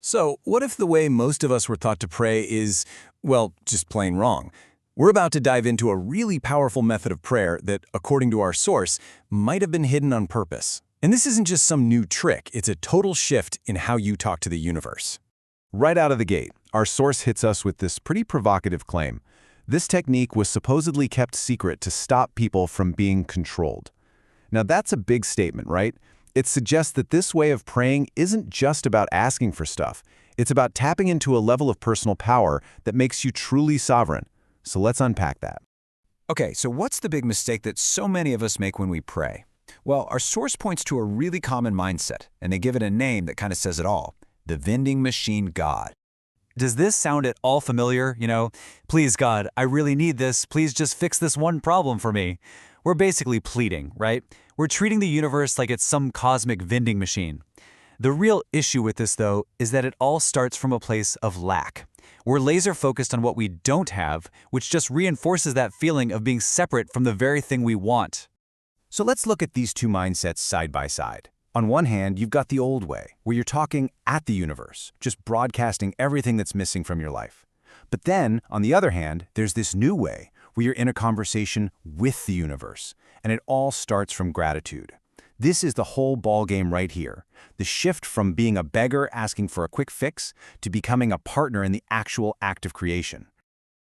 So, what if the way most of us were taught to pray is, well, just plain wrong? We're about to dive into a really powerful method of prayer that, according to our source, might have been hidden on purpose. And this isn't just some new trick, it's a total shift in how you talk to the universe. Right out of the gate, our source hits us with this pretty provocative claim. This technique was supposedly kept secret to stop people from being controlled. Now that's a big statement, right? It suggests that this way of praying isn't just about asking for stuff. It's about tapping into a level of personal power that makes you truly sovereign. So let's unpack that. Okay, so what's the big mistake that so many of us make when we pray? Well, our source points to a really common mindset, and they give it a name that kind of says it all: the vending machine God. Does this sound at all familiar? Please, God, I really need this. Please just fix this one problem for me. We're basically pleading, right? We're treating the universe like it's some cosmic vending machine. The real issue with this, though, is that it all starts from a place of lack. We're laser focused on what we don't have, which just reinforces that feeling of being separate from the very thing we want. So let's look at these two mindsets side by side. On one hand, you've got the old way, where you're talking at the universe, just broadcasting everything that's missing from your life. But then, on the other hand, there's this new way, where you're in a conversation with the universe, and it all starts from gratitude. This is the whole ballgame right here. The shift from being a beggar asking for a quick fix to becoming a partner in the actual act of creation.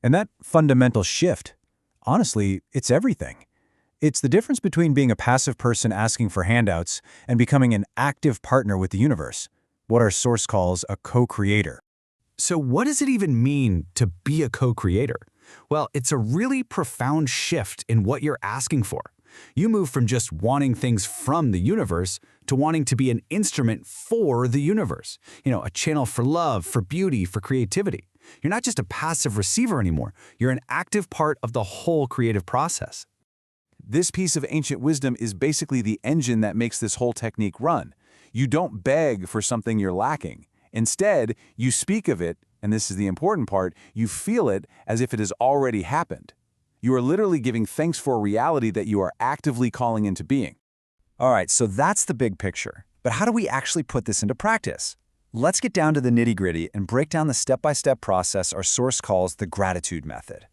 And that fundamental shift, honestly, it's everything. It's the difference between being a passive person asking for handouts and becoming an active partner with the universe, what our source calls a co-creator. So what does it even mean to be a co-creator? Well, it's a really profound shift in what you're asking for. You move from just wanting things from the universe to wanting to be an instrument for the universe. A channel for love, for beauty, for creativity. You're not just a passive receiver anymore. You're an active part of the whole creative process. This piece of ancient wisdom is basically the engine that makes this whole technique run. You don't beg for something you're lacking. Instead, you speak of it, and this is the important part, you feel it as if it has already happened. You are literally giving thanks for a reality that you are actively calling into being. All right, so that's the big picture. But how do we actually put this into practice? Let's get down to the nitty-gritty and break down the step-by-step process our source calls the gratitude method.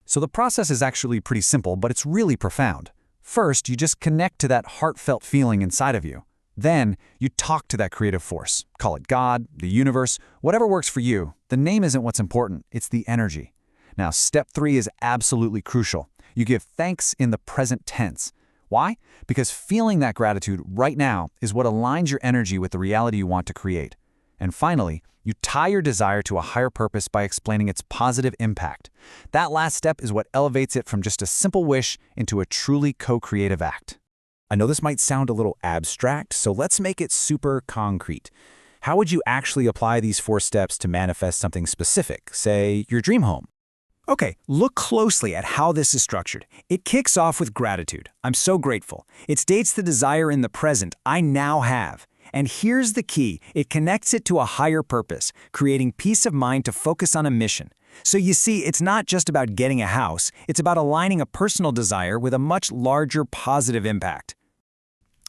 So the process is actually pretty simple, but it's really profound. First, you just connect to that heartfelt feeling inside of you. Then, you talk to that creative force. Call it God, the universe, whatever works for you. The name isn't what's important, it's the energy. Now, step 3 is absolutely crucial. You give thanks in the present tense. Why? Because feeling that gratitude right now is what aligns your energy with the reality you want to create. And finally, you tie your desire to a higher purpose by explaining its positive impact. That last step is what elevates it from just a simple wish into a truly co-creative act. I know this might sound a little abstract, so let's make it super concrete. How would you actually apply these 4 steps to manifest something specific, say your dream home? Okay, look closely at how this is structured. It kicks off with gratitude. I'm so grateful. It states the desire in the present I now have. And here's the key. It connects it to a higher purpose, creating peace of mind to focus on a mission. So you see, it's not just about getting a house. It's about aligning a personal desire with a much larger positive impact.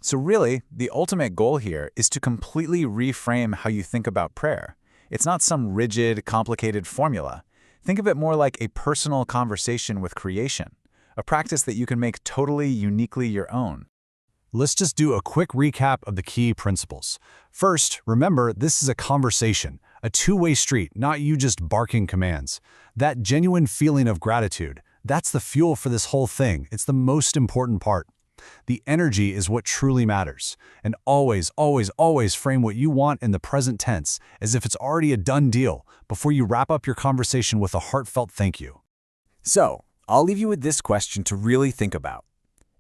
So really, the ultimate goal here is to completely reframe how you think about prayer. It's not some rigid, complicated formula. Think of it more like a personal conversation with creation, a practice that you can make totally uniquely your own. Let's just do a quick recap of the key principles. First, remember this is a conversation, a two-way street, not you just barking commands. That genuine feeling of gratitude, that's the fuel for this whole thing. It's the most important part. The energy is what truly matters. And always, always, always frame what you want in the present tense as if it's already a done deal before you wrap up your conversation with a heartfelt thank you. So, I'll leave you with this question to really think about.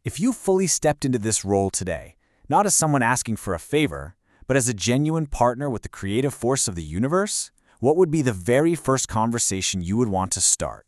If you fully stepped into this role today, not as someone asking for a favor, but as a genuine partner with the creative force of the universe, what would be the very first conversation you would want to start?